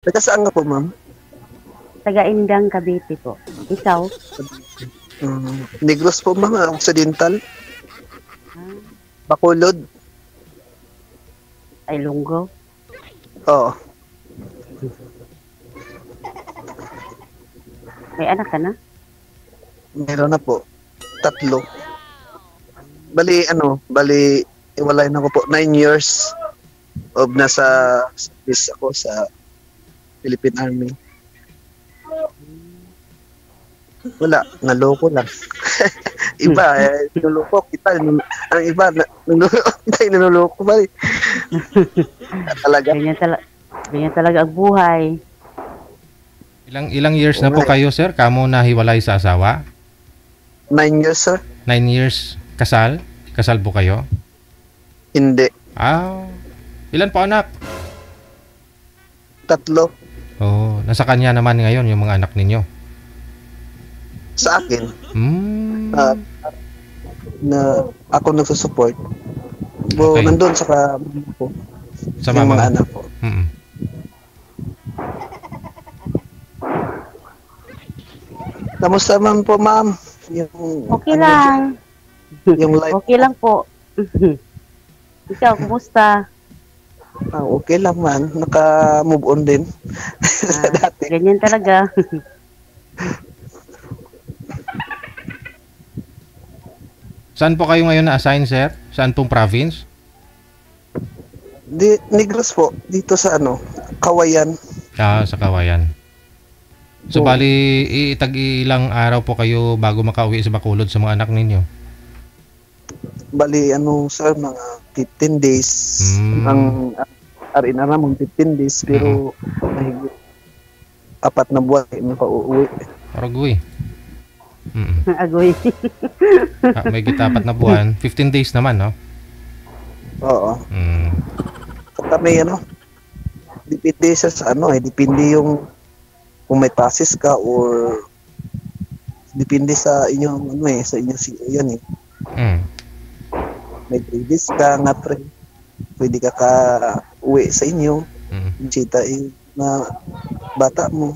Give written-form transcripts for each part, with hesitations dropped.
Taga saan ka po, ma'am? Taga-Indang, Cavite po. Ikaw? Negros po, ma'am. Occidental. Bacolod. Ay, Lunggo. Oo. May anak ka na? Meron na po. 3. Bali, iwalay na ko po. 9 years of nasa service ako sa Philippine Army. Wala, naloko lang. Iba, niloloko kita. Ang iba, niloloko ba? Talaga. Ganyan talaga ang buhay. Ilang years na po kayo, sir? Kamo nahiwalay sa asawa? 9 years, sir. 9 years kasal? Kasal po kayo? Hindi. Ilan po anak? 3. Oh, nasa kanya naman ngayon yung mga anak ninyo. Sa akin. Na ako nagsusupport. Okay. Nandun sa ko. Sa yung mama mga mo. anak ko. Kamusta man po, ma'am? Okay lang. Yung life. Okay lang po. Ikaw, kumusta? Okay lang man. Naka-move on din. Dati. Ganyan talaga. Saan po kayo ngayon na-assign, sir? Saan pong province? Negros po. Dito sa Kawayan. Sa Kawayan. So, bali, ilang araw po kayo bago makauwi sa Bacolod sa mga anak ninyo? Bali, sir, mga 15 days. Ang arin na namang 15 days, pero mahigit 4 na buwan na pa-uwi. Paragoy. Agoy. May gitapat na buwan. 15 days naman, no? Oo. Kami, depende sa depende yung kung may passes ka or depende sa inyong sa inyong CEO yan may previous ka nga pwede ka uwi sa inyo chita na bata mo.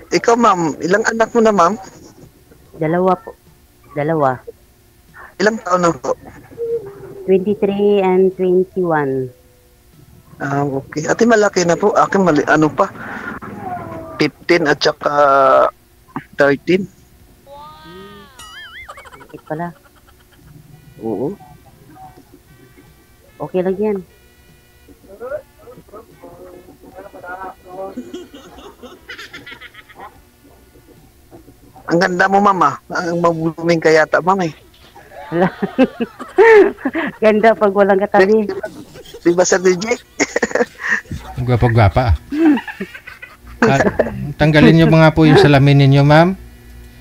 Ikaw, ma'am, ilang anak mo na, ma'am? 2 po. 2. Ilang taon na po? 23 and 21. Okay. Ate, malaki na po. Akin, pa? 15 at saka 13. Bakit pala? Oo. Okay lang yan. Ang ganda mo, mama. Ang mabuluming ka yata, mama. Ganda pag walang katabi. Di ba, Sir DJ? Gwapa-gwapa. Tanggalin nyo mga po yung salamin ninyo, ma'am.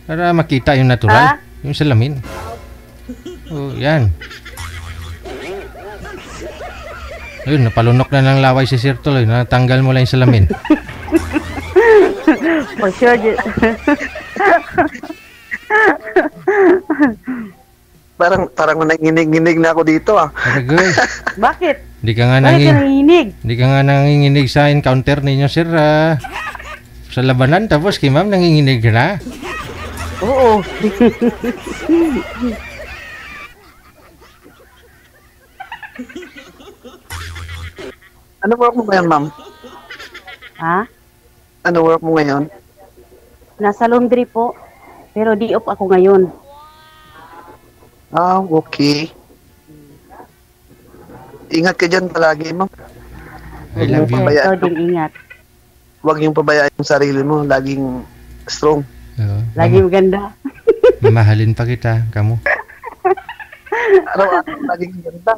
Para makita yung natural. Yung salamin. Yan. Ayun, napalunok na ng laway si Sir Tuloy. Natanggal mo lang yung salamin. For sure. Parang nanginginig na ako dito, Paragoy. Bakit? Hindi ka nga nanginginig sa encounter ninyo, sir. Sa labanan, tapos kay ma'am nanginginig ka na. Oo. Ano work mo ngayon, ma'am? Ha? Ano work mo ngayon? Nasa laundry po. Pero di off ako ngayon. Okay. Ingat ka dyan palagi, ma'am. I love you. Ikaw din ingat. Huwag yung pabayaan yung sarili mo. Laging strong. Lagi maganda. Mamahalin pa kita, kamo. Araw-araw laging ganda.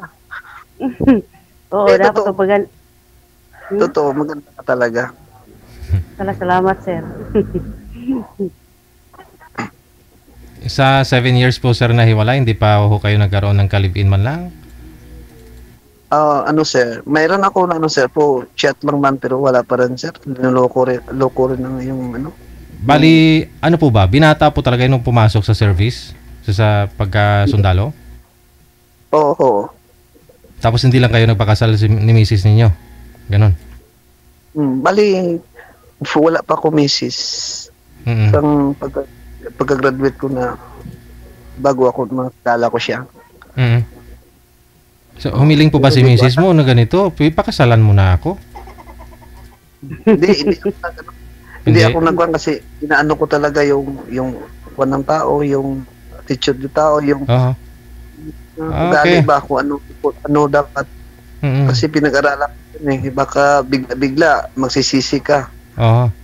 Oo, dapat totoo. kapag... Totoo, maganda ka talaga. Salamat, sir. Sa 7 years po, sir, na hiwalay, hindi pa ho kayo nagkaroon ng kalibin man lang? Sir, mayroon ako na sir po, chat lang man pero wala pa rin, sir. Loko rin ng yung Bali, ano po ba? Binata po talaga nung pumasok sa service? Sa pagkasundalo? Oo. Tapos hindi lang kayo nagpakasal ni misis ninyo? Ganon. Bali, wala pa ako misis. Isang pagka-graduate ko na bago ako makakala ko siya. So, humiling po ba si misis mo na ganito? Pakasalan mo na ako? Hindi ako nagwan kasi inaano ko talaga yung kuwan ng tao, yung attitude ng tao, yung ugali ba kung ano dapat. Kasi pinag-aralan ko yun baka bigla magsisisi ka.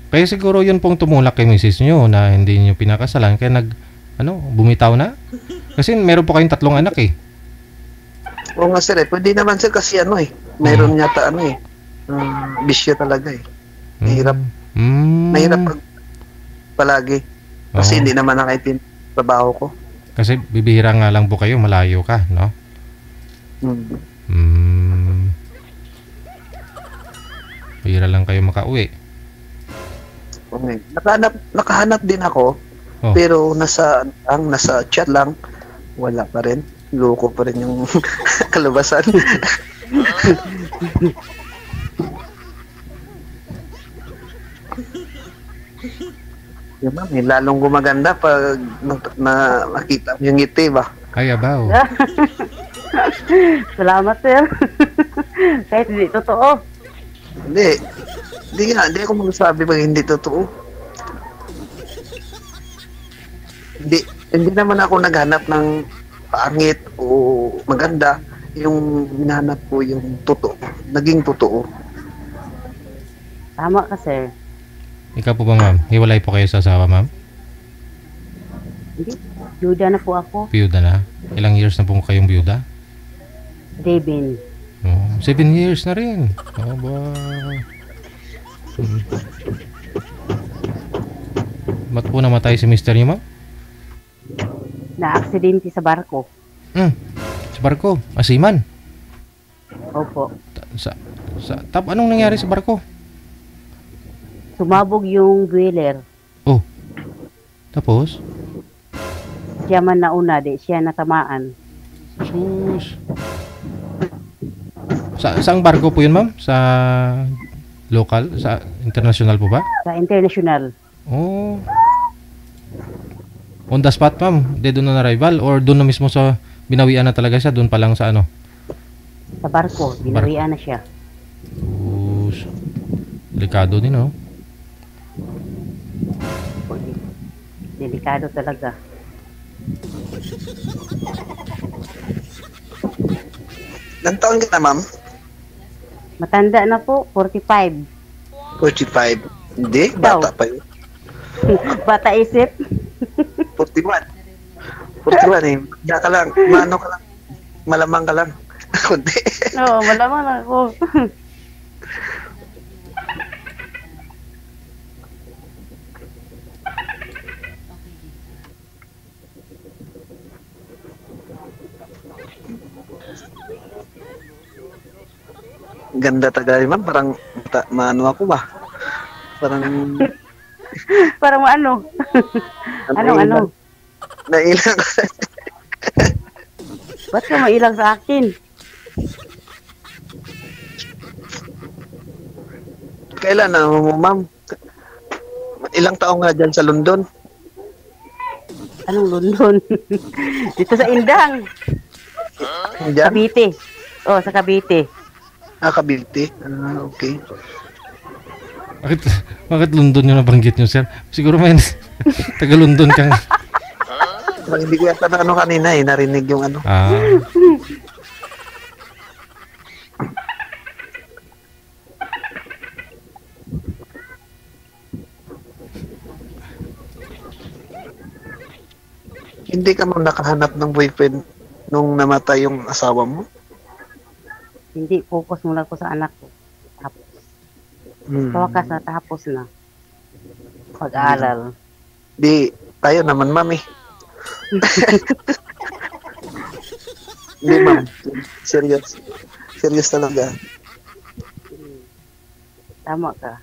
Kaya siguro yun pong tumulak kay misis nyo na hindi nyo pinakasalan kaya bumitaw na? Kasi meron po kayong 3 anak eh. Oo nga sir pwede naman sir kasi mayroon yata bisyo talaga Mahirap. Mahirap palagi. Kasi hindi naman nakaitin trabaho ko. Kasi bibihira nga lang po kayo, malayo ka, no? Bihira lang kayo makauwi. Okay. Nakahanap din ako. Pero nasa chat lang wala pa rin. Loko pa rin yung kalabasan. Yan ma'am, lalong gumaganda pag nakita mo yung ngiti ba? Ay, abaw. Salamat, sir. Kahit hindi totoo. Hindi ako magsasabi pag hindi totoo. Hindi naman ako naghanap ng pangit o maganda. Yung hinahanap ko yung totoo. Naging totoo. Tama ka, sir. Ikaw po ba, ma'am? Hiwalay po kayo sa asawa, ma'am? Hindi. Byuda na po ako. Byuda na? Ilang years na po kayong byuda? 7. 7 years na rin. Ba't po namatay si mister niyo, ma'am? Na-aksidente sa barko. Sa barko? Asiman? Opo. Anong nangyari sa barko? Sumabog yung boiler. Tapos? Siya man nauna, siya natamaan. Sus. Saang barko po yun, ma'am? Sa local? Sa international po ba? Sa international. On the spot, ma'am? Dead on arrival? Or doon na mismo sa binawian na talaga siya? Doon pa lang sa Sa barko. Binawian na siya. Sus. Delikado din, no? Delikado talaga. Ilang taon ka na, ma'am? Matanda na po, 45. 45? Hindi, bata pa yun. Bata isip. 41. 41 Diya ka lang, maano ka lang, malamang ka lang. Kundi. Oo, malamang lang ako. Ganda taga ma'am, parang maano ako ba? Parang Parang ano? Ano? Nailang. Ba't ka mailang sa akin? Kailan na mo, ma'am? Ilang taong nga dyan sa London? Anong London? Dito sa Indang. Dyan? Cavite. Sa Cavite. Cavite. Okay. Bakit London yung nabanggit nyo, sir? Siguro may taga London kang... Hindi ko yata na kanina narinig yung ano. Hindi ka mo nakahanap ng boyfriend nung namatay yung asawa mo? Hindi, focus muna ko sa anak ko. Tapos. Sa wakas na tapos na. Pag-aaral. Di, tayo naman, mami. Hindi, ma'am. Serious. Serious talaga. Tama ka.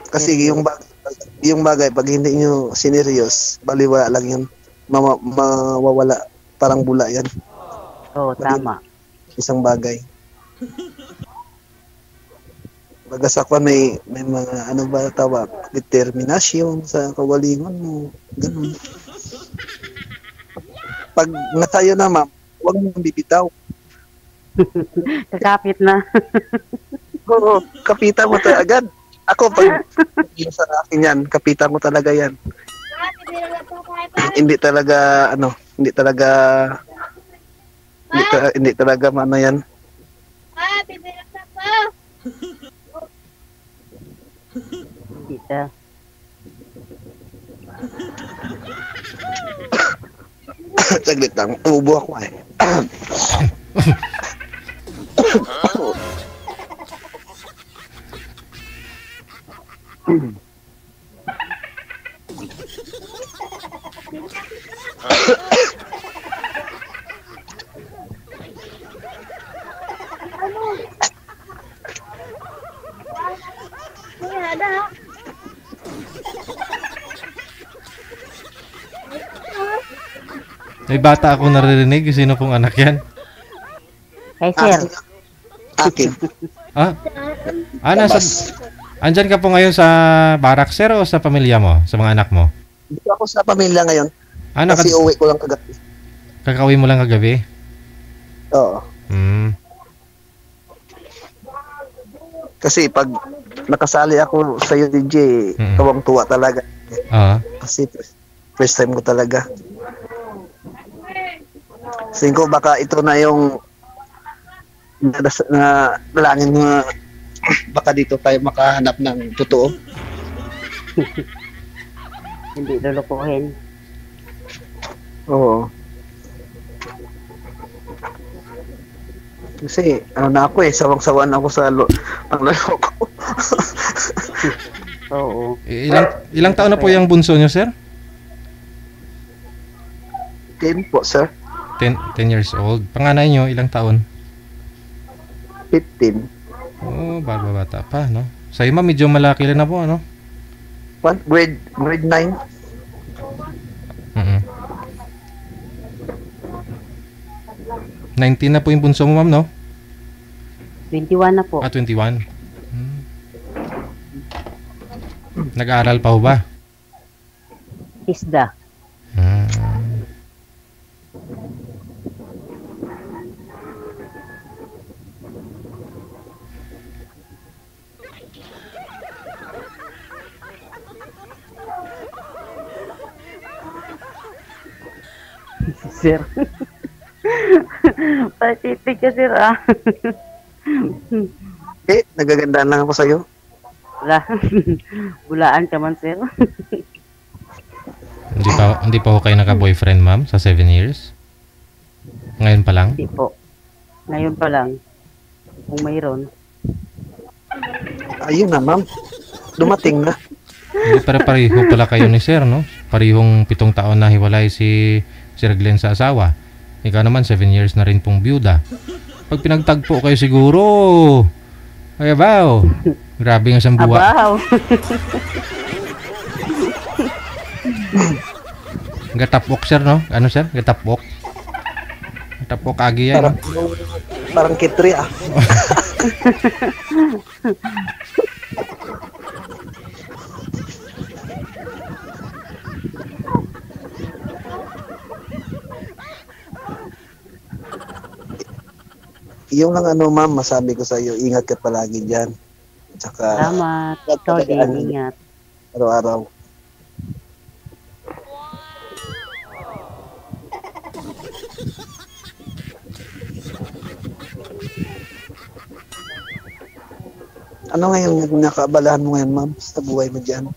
Kasi yung bagay, pag hindi nyo sineryos, baliwala lang yun. Mawawala. Parang bula yan. Oo, tama. Isang bagay. Bagas ako may mga ano ba tawag, determinasyon sa kawalingon mo. Ganun. Pag nasayo na ma'am, huwag mong bibitaw. Kakapit na. Oo, kapitan mo talaga agad. Ako, pag sa akin yan, kapitan mo talaga yan. Hindi talaga, hindi talaga ano yan. Dito. Saglit lang, ubo ako eh. May bata ako naririnig. Sino pong anak yan? Kay sir. Akin. Ah? Andyan ka po ngayon sa barak, sir, o sa pamilya mo? Sa mga anak mo? Dito ako sa pamilya ngayon. Ano, Kasi uwi ko lang kagabi. kakauwi mo lang kagabi? Oo. Kasi pag nakasali ako sa UDJ, tuwang-tuwa talaga. Kasi first time ko talaga. Sing ko baka ito na yung na dalangin mo, baka dito tayo makahanap ng totoo. Hindi lulukuhin. Oo. Kasi na ako sawang-sawan ako sa pangloloko. Oo. Ilang taon na po yung bunso nyo, sir? 10 po, sir. 10 years old. Panganay nyo, ilang taon? 15. Oh, bata pa, no? Sa'yo, ma'am, medyo malaki rin na po, ano? Grade 9. 19 na po yung bunso mo, ma'am, no? 21 na po. 21. Nag-aaral pa ho ba? Isda. Sir. Patitig ka, sir, ah. Nagagandaan lang ako sa'yo. Wala. Bulaan ka man, sir. Hindi pa ho kayo naka-boyfriend, ma'am, sa 7 years? Ngayon pa lang? Hindi po. Ngayon pa lang. Kung mayroon. Ayun na, ma'am. Dumating na. Hindi pareho pala kayo ni sir, no? Parehong 7 taon na hiwalay si Sir Glenn sa asawa. Ikaw naman 7 years na rin pong byuda. Pag pinagtagpo kayo siguro, ay abaw. Grabe nga siyang buwa. Abaw. Gatapok, sir, no? Ano, sir? Gatapok? Gatapok agi yan. Parang kitri, ah. Yung lang ma'am, masabi ko sa iyo, ingat ka palagi diyan. Tsaka salamat. Ikaw din, ingat. Araw-araw. Ano ngayon yung nakaabalahan mo ngayon, ma'am, sa buhay mo diyan?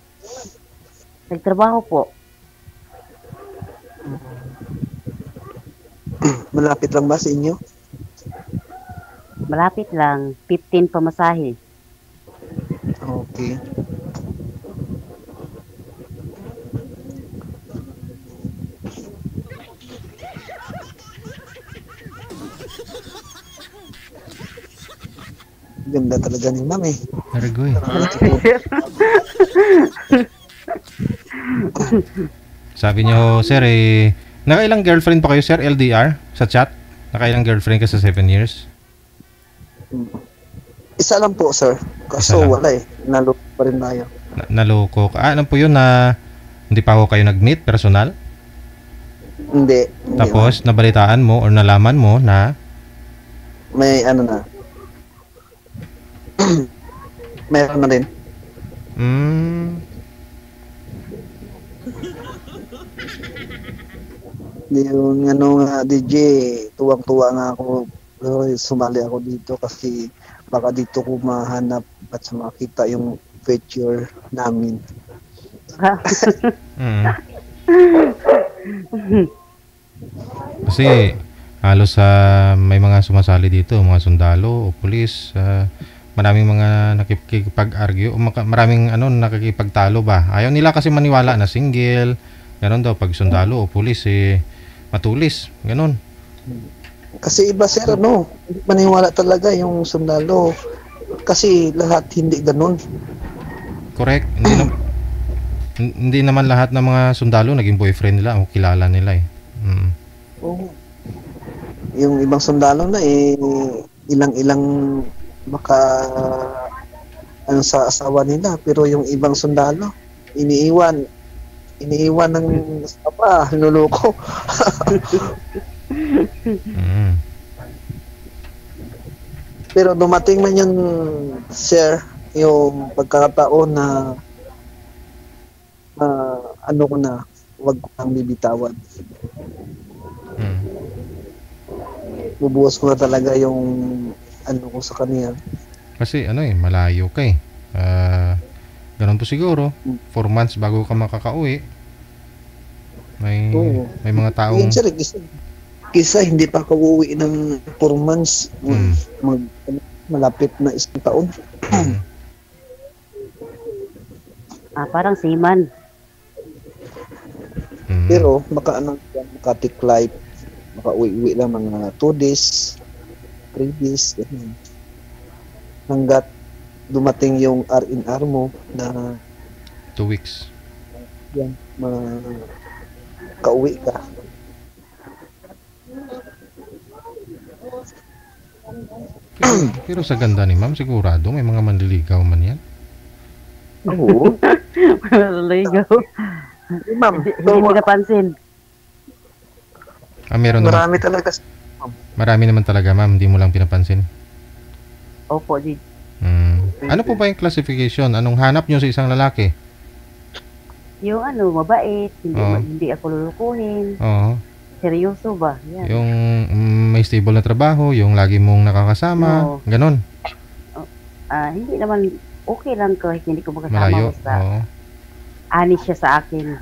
Nagtrabaho po. Malapit lang ba sa inyo? Malapit lang. 15 pamasahe. Okay. Ganda talaga ni ma'am eh. Naragoy. Sabi niyo, sir, nakailang girlfriend pa kayo, sir, LDR, sa chat? Nakailang girlfriend ka sa 7 years? Isa lang po, sir. Kaso wala eh. Naloko pa rin tayo. Naloko ka? Ano po yun na hindi pa ako kayo nag-meet personal? Hindi. Tapos, nabalitaan mo or nalaman mo na may ano na. Meron na rin. Yung ano nga, DJ, tuwang-tuwa nga ako. Sumali ako dito kasi baka dito ko mahanap at makita yung future namin. Kasi halos may mga sumasali dito, mga sundalo o pulis, maraming mga nakikipag-argue o maraming nakikipagtalo ba. Ayaw nila kasi maniwala na single. Ganon daw pag sundalo o pulis matulis, ganon. Kasi iba sir, hindi maniwala talaga yung sundalo. Kasi lahat hindi ganon. Correct. Hindi naman lahat ng mga sundalo naging boyfriend nila o kilala nila eh. Oo. Yung ibang sundalo na ilang-ilang sa asawa nila, pero yung ibang sundalo iniiwan ng asawa, niloloko. Pero dumating man yun, sir, yung pagkakataon na wag ko nang bibitawan. Bubuwas ko na talaga yung ko sa kanya. Kasi malayo ka eh. Ganun po siguro. 4 months bago ka makakauwi. May mga taong kisa hindi pa ako uuwi ng 4 months. Malapit na 1 taon. Parang seaman. Pero makatiklay, makauwi-uwi lang mga 2 days, 3 days, ganun. Hanggat dumating yung R&R mo na 2 weeks. Yan, kauwi ka. Pero sa ganda ni ma'am, sigurado may mga manliligaw man yan. Oo. Manliligaw. Ma'am, hindi pinapansin. Meron naman. Marami talaga. Marami naman talaga ma'am, hindi mo lang pinapansin. Opo, di. Ano po ba yung classification? Anong hanap nyo sa isang lalaki? Yung mabait, hindi ako lulukuhin. Seryoso ba? Yan. Yung may stable na trabaho, yung lagi mong nakakasama, ganon. Hindi naman, okay lang kahit hindi ko makasama. Malayo. Anis siya sa akin.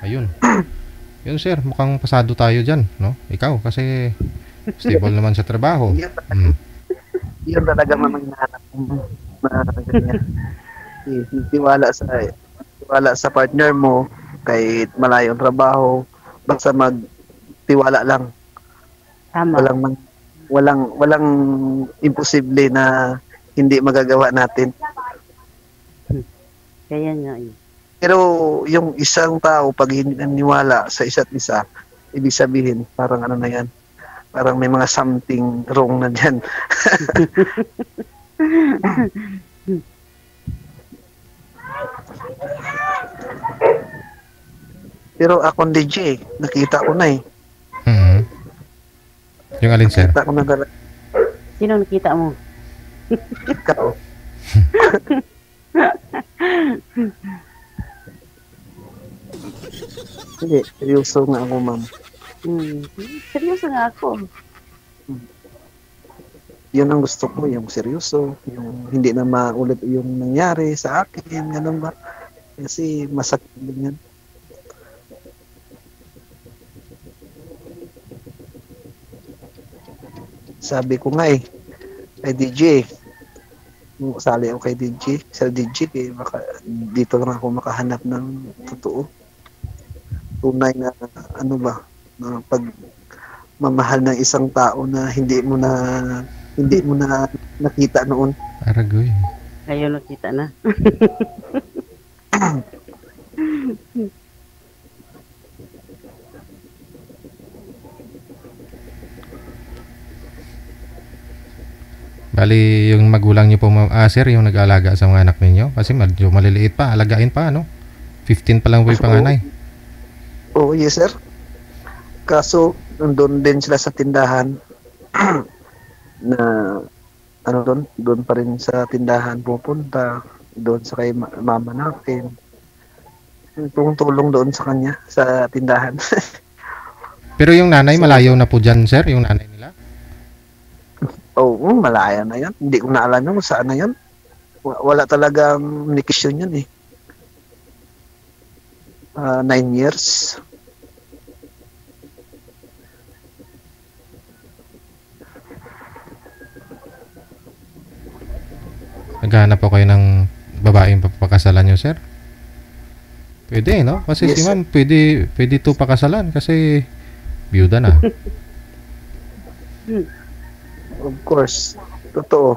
Ayun. Yun sir, mukhang pasado tayo dyan, no? Ikaw, kasi stable naman sa trabaho. Yun talaga mamang nahanap na ganyan. Tiwala sa partner mo, kahit malayo ang trabaho, basta magtiwala lang. Tama. Walang imposible na hindi magagawa natin. Kaya nga yun. Pero yung isang tao, pag hindi naniwala sa isa't isa, ibig sabihin, parang na yan, parang may mga something wrong na dyan. Pero akong DJ, nakita ko na eh. Yung alin sir? Nakita ko na talaga. Sino nakita mo? Ikaw. Hindi, seryoso nga ako, ma'am. Seryoso nga ako. Yun ang gusto ko, yung seryoso, yung hindi na maulit yung nangyari sa akin, ganun ba? Kasi masakit din yan. Sabi ko nga kay DJ, sali ako kay DJ, sa DJ, baka dito lang ako makahanap ng totoo. Tunay na na pagmamahal ng isang tao na hindi mo na nakita noon. Aragoy. Ngayon nakita na. Bali, yung magulang niyo po, sir, yung nag-aalaga sa mga anak ninyo? Kasi medyo maliliit pa, alagain pa, ano? 15 pa lang po yung panganay. Oo, yes, sir. Kaso, nandun din sila sa tindahan na, ano doon pa rin sa tindahan pupunta, doon sa kay mama natin. Tulong doon sa kanya, sa tindahan. Pero yung nanay, malayo na po dyan, sir, yung nanay nila? Oo, malaya na yan. Hindi ko na alam kung saan na yan. Wala talagang communication yun eh. 9 years. Naghahanap po kayo ng babaeng papakasalan nyo, sir? Pwede, no? Kasi Yes, si ma'am, pwede to pakasalan kasi byuda na. Of course. Totoo.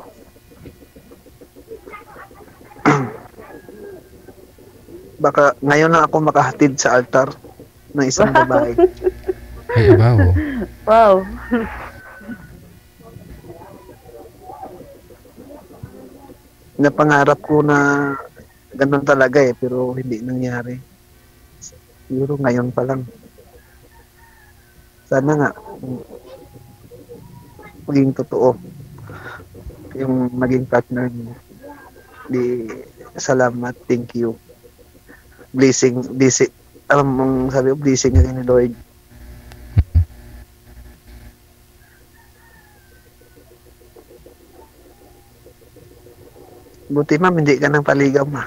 Baka ngayon na ako makahatid sa altar ng isang babae. Ay, abaw. Wow. Napangarap ko na ganun talaga eh, pero hindi nangyari. Siguro ngayon pa lang. Sana nga, maging totoo yung maging partner mo. Salamat, thank you. Blessing, alam mong sabi ko, blessing ni Lord. Buti ma'am, hindi ka nang paligaw ma.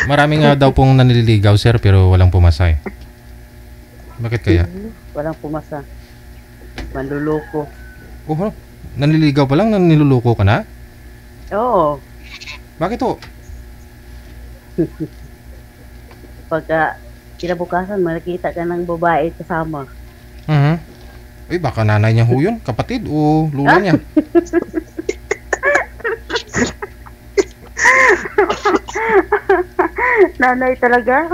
Maraming nga daw pong nanliligaw, sir, pero walang pumasay. Bakit kaya? Walang pumasa. Manluloko. Nanliligaw pa lang, niluluko ka na? Oo. Bakit to? Pagka kinabukasan, makikita ka ng babae kasama. Eh, baka nanay niya ho yun, kapatid o lula niya. Nanay talaga.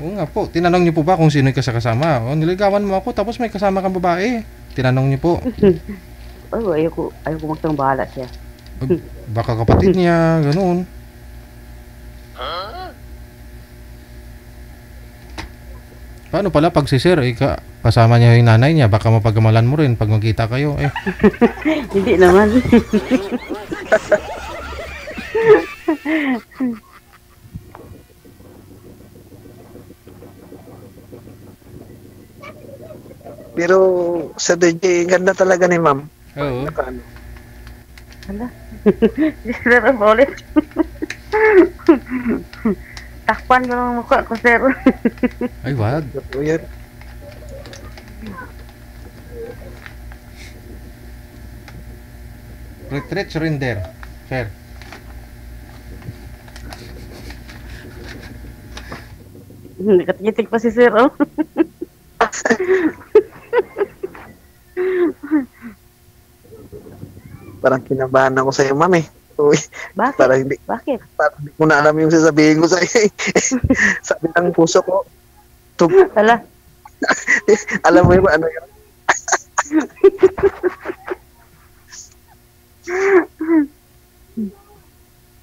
Oo nga po, tinanong niyo po ba kung sino yung kasama? O, niligawan mo ako tapos may kasama kang babae. Tinanong niyo po. Ayoko magtangbahala siya. Baka kapatid niya, ganun. Paano pala pag si sir, kasama niya yung nanay niya, baka mapagamalan mo rin pag magkita kayo. Hindi naman. Pero sa DJ, ganda talaga ni ma'am. Oo. Hala. Sir, ulit. Takpan ko ng mukha ko, sir. Ay, wag. Totoo yan. Retreat surrender. Sir. Nakatingitig pa si sir, oh. Parang kinabahan ako sa iyo, ma'am eh. Uy, Bakit? Bakit? Parang hindi ko na alam yung sasabihin ko sa iyo. Sabi ng puso ko. Hala. Alam mo yung ano yun?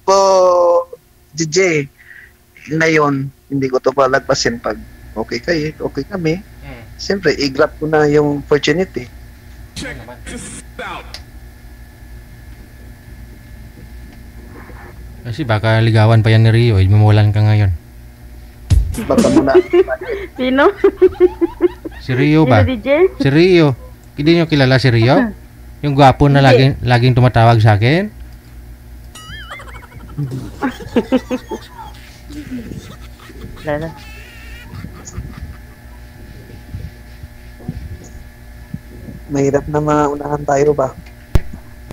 Po, DJ, ngayon, hindi ko to palagpasin pag okay kami. Siyempre, i-grab ko na yung opportunity. Kasi baka ligawan pa yan ni Rio, mamulan ka ngayon. Baka muna. Sino? Si Rio ba? Sino, DJ? Si Rio. Hindi niyo kilala si Rio? Yung gwapo na laging tumatawag sa akin? Lala. Mahirap na maunahan tayo ba?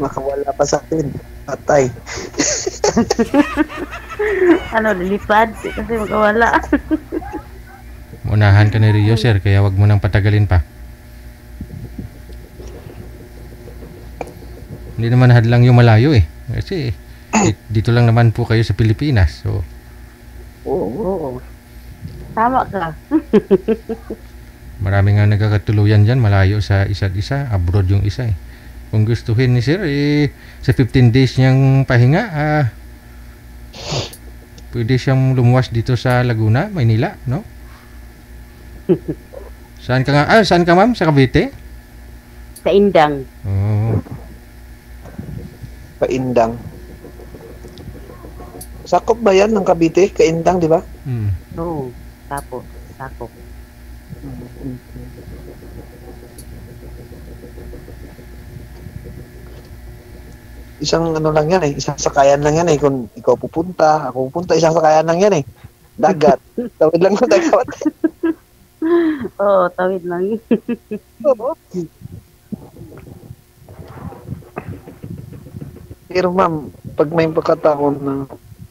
Makawala pa sa atin. Patay. Ano, lilipad? Kasi magkawala. Unahan ka ni Rio, sir, kaya wag mo nang patagalin pa. Hindi naman hadlang yung malayo eh. Kasi dito lang naman po kayo sa Pilipinas. So, Oo. Tama ka. Marami nga nagkakatuluyan dyan, malayo sa isa't isa, abroad yung isa eh. Kung gustuhin ni sir, sa 15 days niyang pahinga, pwede siyang lumuwas dito sa Laguna, Maynila, no? Saan ka nga? Saan ka ma'am? Sa Cavite? Sa Indang. Oo. Kaindang. Sakop ba yan ng Cavite? Kaindang, di ba? Oo. Tapos, sakop. Isang ano lang yan isang sakayan lang yan kung ikaw pupunta, ako pupunta, isang sakayan lang yan dagat. Tawid lang ng dagat. Oo, tawid lang. Oo. Pero ma'am, pag may pagkataon na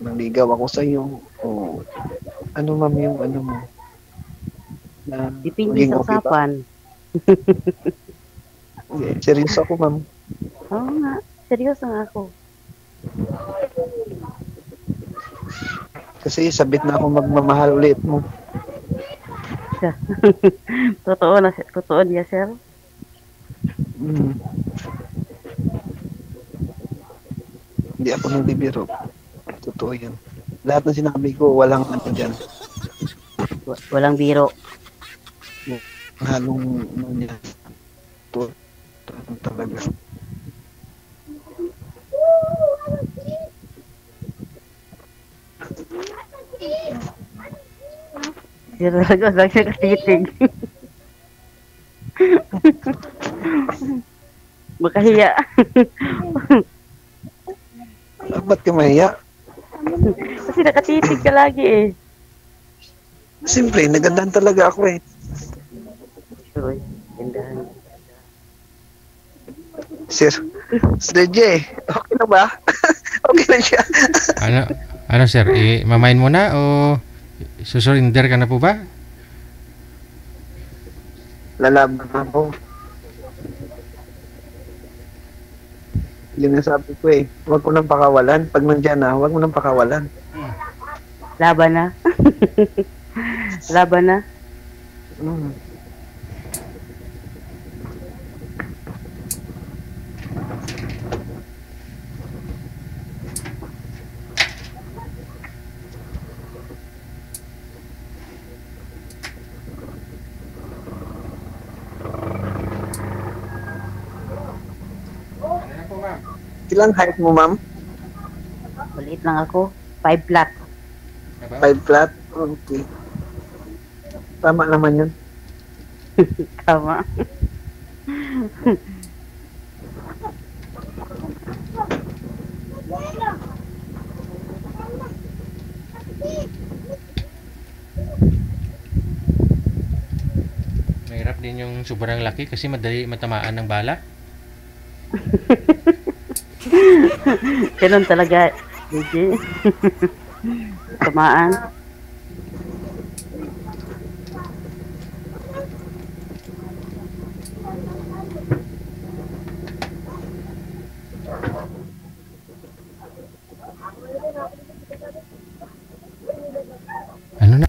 nanligaw ako sa iyo, ano ma'am yung ano mo? Na Depende sa usapan. Seryoso ako ma'am. Oo nga. Seryoso nga ako. Kasi sabit na ako magmamahal ulit mo. Totoo niya, sir. Hindi ako nagbibiro. Totoo yan. Lahat ng sinabi ko, walang ano dyan. Walang biro. Halong ano niya. Totoo talaga. Sir, talaga, lang siya katitig. Makahiya. Ba't ka mahiya? Kasi nakatitig ka lagi eh. Simple, nagandahan talaga ako Sure, gandahan. Sir DJ, okay na ba? Okay na siya. Ano sir, mamain mo na o susurinder ka na po ba? Lalaban ako. Yun ang sabi ko huwag ko nang pakawalan. Pag nandyan na, huwag mo nang pakawalan. Laban na. Laban na. Ilang height mo, ma'am? Maliit lang ako. 5 flat. 5 flat? Okay. Tama naman yun. Tama. Mahirap din yung sobrang laki kasi madali matamaan ng bala. Ganun talaga, DJ. Tamaan. Ano na?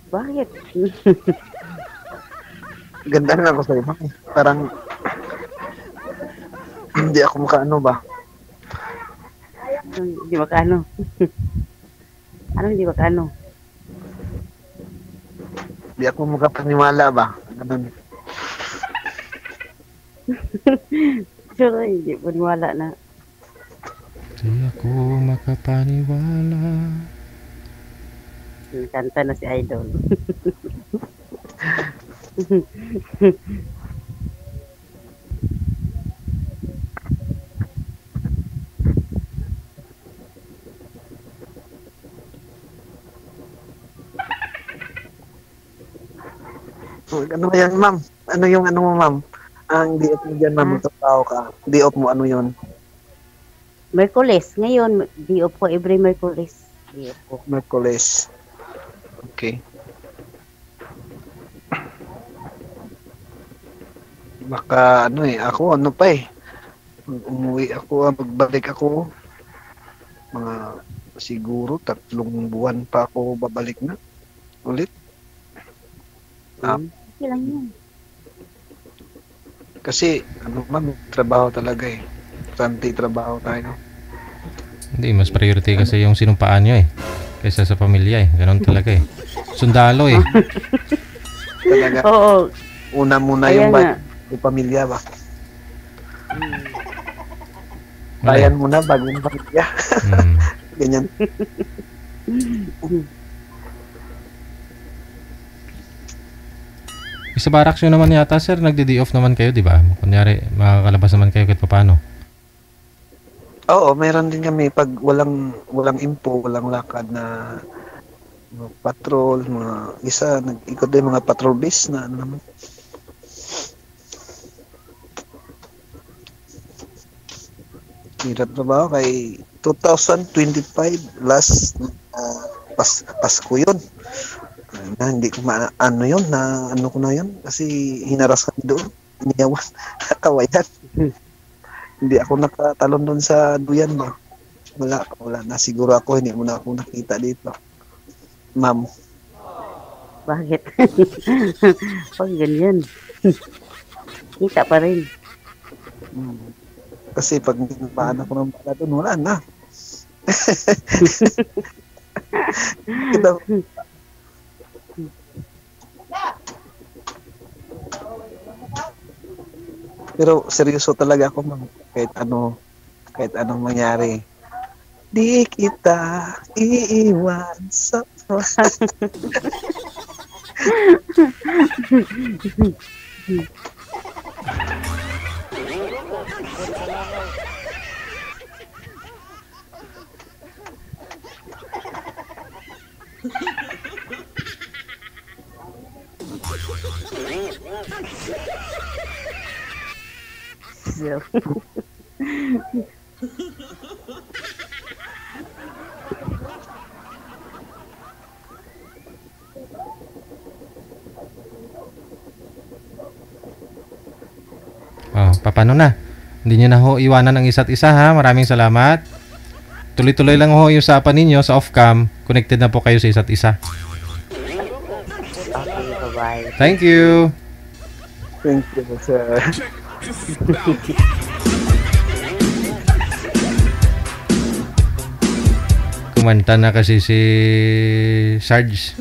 Bakit? Ganda na ako sa'yo. Parang hindi ako makaano ba? Hindi makano. Ano hindi makano? Hindi ako makapaniwala ba? Ganun. Sure, hindi maniwala na. Di ako makapaniwala. Kanta na si Idol. Ano yan, ma'am? Ano yung ano mo, ma'am? Ang di-off mo dyan, ma'am, tao ka. Di-off mo, ano yun? Merkules. Ngayon, di-off ko every Merkules. Di-off ko. Merkules. Okay. Baka ano ako ano pa umuwi ako, magbalik ako. mga siguro 3 buwan pa ako babalik na ulit. Okay lang yun. Kasi trabaho talaga eh. Santi trabaho tayo. Hindi, mas priority kasi yung sinumpaan nyo eh. Kaysa sa pamilya eh. Ganon talaga eh. Sundalo eh. Talaga. Oo. Una muna Kaya yung nga. yung pamilya ba? Bayan muna bago yung pamilya. Ganyan. Sa barracks nyo naman yata, sir, nagdi-day off naman kayo, di ba? Kunyari, makakalabas naman kayo kahit paano. Oo, meron din kami pag walang info, walang lakad na mga patrol, mga isa nag-ikot din mga patrol base na ano naman. Hirap na ba kay 2025 last Pasko yun. Na hindi ko ano yun, na ano ko na yun kasi hinaras kami doon, iniyawan, kawayan. Hindi ako nakatalon doon sa duyan ba. Wala na siguro ako, hindi mo na ako nakita dito. Ma'am. Bakit? Pag ganyan. Kita pa rin. Kasi pag pinapaan ako ng bala doon, wala na. Pero seryoso talaga ako, ma'am. Kahit anong mangyari. Di kita iiwan sa Yeah. Paano na? Hindi nyo na ho iwanan ang isa't isa ha. Maraming salamat. Tuloy-tuloy lang ho yung usapan ninyo sa off-cam. Connected na po kayo sa isa't isa. Okay, bye-bye. Thank you. Thank you, sir. Kumanta na kasi si Sarge.